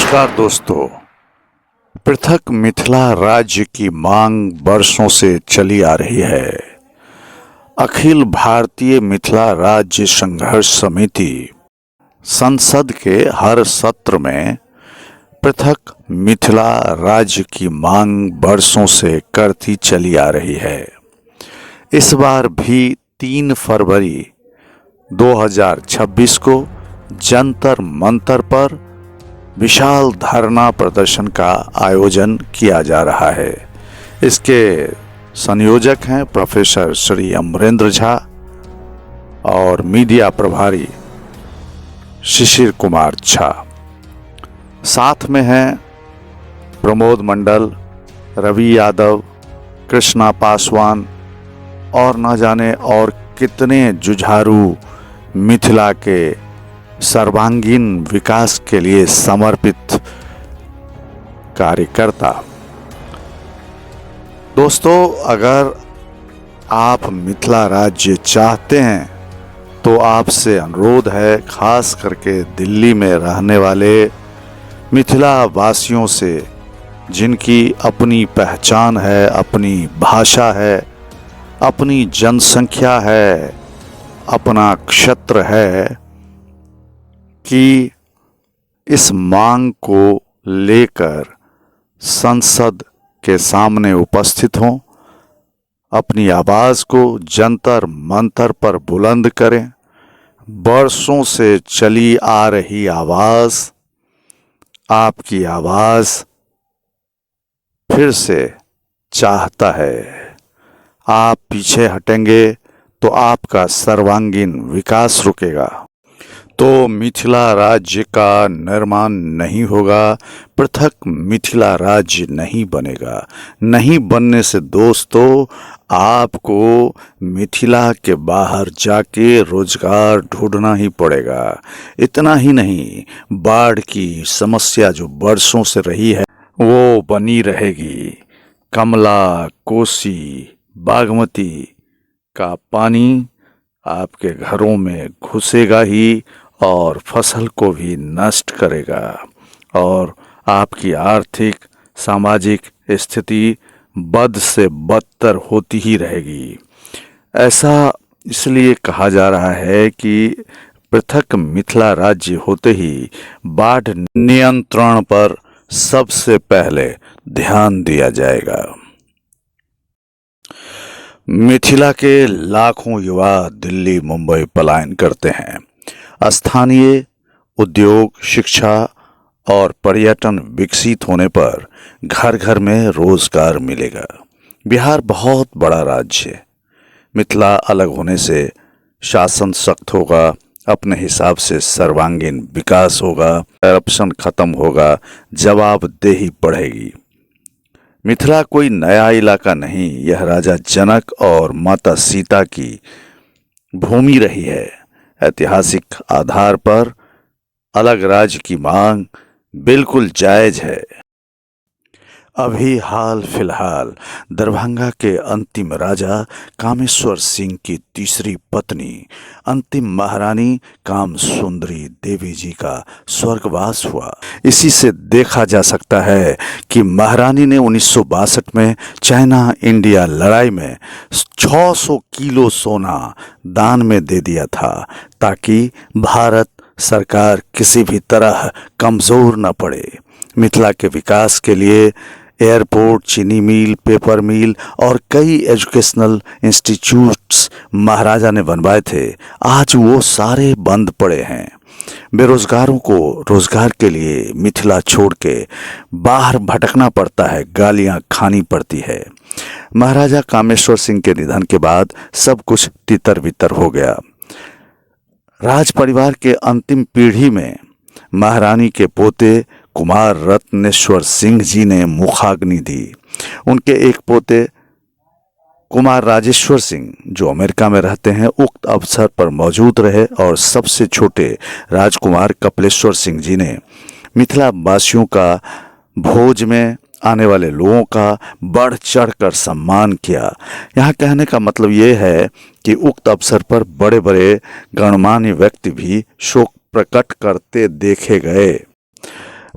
नमस्कार दोस्तों। पृथक मिथिला राज्य की मांग वर्षों से चली आ रही है। अखिल भारतीय मिथिला राज्य संघर्ष समिति संसद के हर सत्र में पृथक मिथिला राज्य की मांग वर्षों से करती चली आ रही है। इस बार भी 3 फरवरी 2026 को जंतर मंतर पर विशाल धरना प्रदर्शन का आयोजन किया जा रहा है। इसके संयोजक हैं प्रोफेसर श्री अमरेंद्र झा और मीडिया प्रभारी शिशिर कुमार झा। साथ में हैं प्रमोद मंडल, रवि यादव, कृष्णा पासवान और न जाने और कितने जुझारू मिथिला के सर्वांगीण विकास के लिए समर्पित कार्यकर्ता। दोस्तों, अगर आप मिथिला राज्य चाहते हैं तो आपसे अनुरोध है, खास करके दिल्ली में रहने वाले मिथिला वासियों से, जिनकी अपनी पहचान है, अपनी भाषा है, अपनी जनसंख्या है, अपना क्षेत्र है, कि इस मांग को लेकर संसद के सामने उपस्थित हों, अपनी आवाज़ को जंतर मंतर पर बुलंद करें। वर्षों से चली आ रही आवाज़, आपकी आवाज़ फिर से चाहता है। आप पीछे हटेंगे तो आपका सर्वांगीण विकास रुकेगा, तो मिथिला राज्य का निर्माण नहीं होगा, पृथक मिथिला राज्य नहीं बनेगा। नहीं बनने से दोस्तों, आपको मिथिला के बाहर जाके रोजगार ढूंढना ही पड़ेगा। इतना ही नहीं, बाढ़ की समस्या जो वर्षों से रही है वो बनी रहेगी। कमला, कोसी, बागमती का पानी आपके घरों में घुसेगा ही और फसल को भी नष्ट करेगा और आपकी आर्थिक सामाजिक स्थिति बद से बदतर होती ही रहेगी। ऐसा इसलिए कहा जा रहा है कि पृथक मिथिला राज्य होते ही बाढ़ नियंत्रण पर सबसे पहले ध्यान दिया जाएगा। मिथिला के लाखों युवा दिल्ली मुंबई पलायन करते हैं। स्थानीय उद्योग, शिक्षा और पर्यटन विकसित होने पर घर घर में रोजगार मिलेगा। बिहार बहुत बड़ा राज्य है। मिथिला अलग होने से शासन सख्त होगा, अपने हिसाब से सर्वांगीण विकास होगा, करप्शन खत्म होगा, जवाबदेही बढ़ेगी। मिथिला कोई नया इलाका नहीं, यह राजा जनक और माता सीता की भूमि रही है। ऐतिहासिक आधार पर अलग राज्य की मांग बिल्कुल जायज है। अभी हाल फिलहाल दरभंगा के अंतिम राजा कामेश्वर सिंह की तीसरी पत्नी अंतिम महारानी कामसुंदरी देवी जी का स्वर्गवास हुआ। इसी से देखा जा सकता है कि महारानी ने 1962 में चाइना इंडिया लड़ाई में 600 किलो सोना दान में दे दिया था, ताकि भारत सरकार किसी भी तरह कमज़ोर न पड़े। मिथिला के विकास के लिए एयरपोर्ट, चीनी मिल, पेपर मिल और कई एजुकेशनल इंस्टीट्यूट्स महाराजा ने बनवाए थे। आज वो सारे बंद पड़े हैं। बेरोजगारों को रोजगार के लिए मिथिला छोड़ के बाहर भटकना पड़ता है, गालियां खानी पड़ती है। महाराजा कामेश्वर सिंह के निधन के बाद सब कुछ तितर बितर हो गया। राज परिवार के अंतिम पीढ़ी में महारानी के पोते कुमार रत्नेश्वर सिंह जी ने मुखाग्नि दी। उनके एक पोते कुमार राजेश्वर सिंह, जो अमेरिका में रहते हैं, उक्त अवसर पर मौजूद रहे और सबसे छोटे राजकुमार कपिलेश्वर सिंह जी ने मिथिला वासियों का भोज में आने वाले लोगों का बढ़ चढ़ कर सम्मान किया। यहाँ कहने का मतलब ये है कि उक्त अवसर पर बड़े बड़े गणमान्य व्यक्ति भी शोक प्रकट करते देखे गए।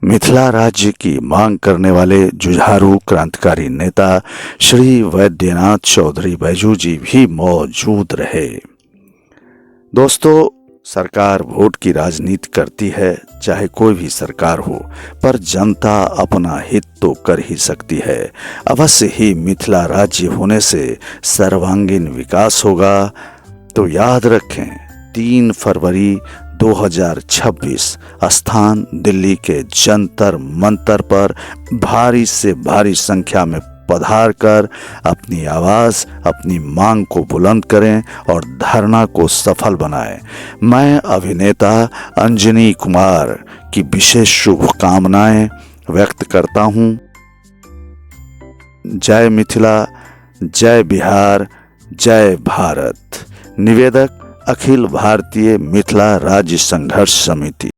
मिथिला राज्य की मांग करने वाले जुझारू क्रांतिकारी नेता श्री वैद्यनाथ चौधरी बैजू जी भी मौजूद रहे। दोस्तों, सरकार वोट की राजनीति करती है, चाहे कोई भी सरकार हो, पर जनता अपना हित तो कर ही सकती है। अवश्य ही मिथिला राज्य होने से सर्वांगीण विकास होगा। तो याद रखें, 3 फरवरी 2026 स्थान दिल्ली के जंतर मंतर पर भारी से भारी संख्या में पधार कर अपनी आवाज, अपनी मांग को बुलंद करें और धरना को सफल बनाएं। मैं अभिनेता अंजनी कुमार की विशेष शुभकामनाएं व्यक्त करता हूं। जय मिथिला, जय बिहार, जय भारत। निवेदक अखिल भारतीय मिथिला राज्य संघर्ष समिति।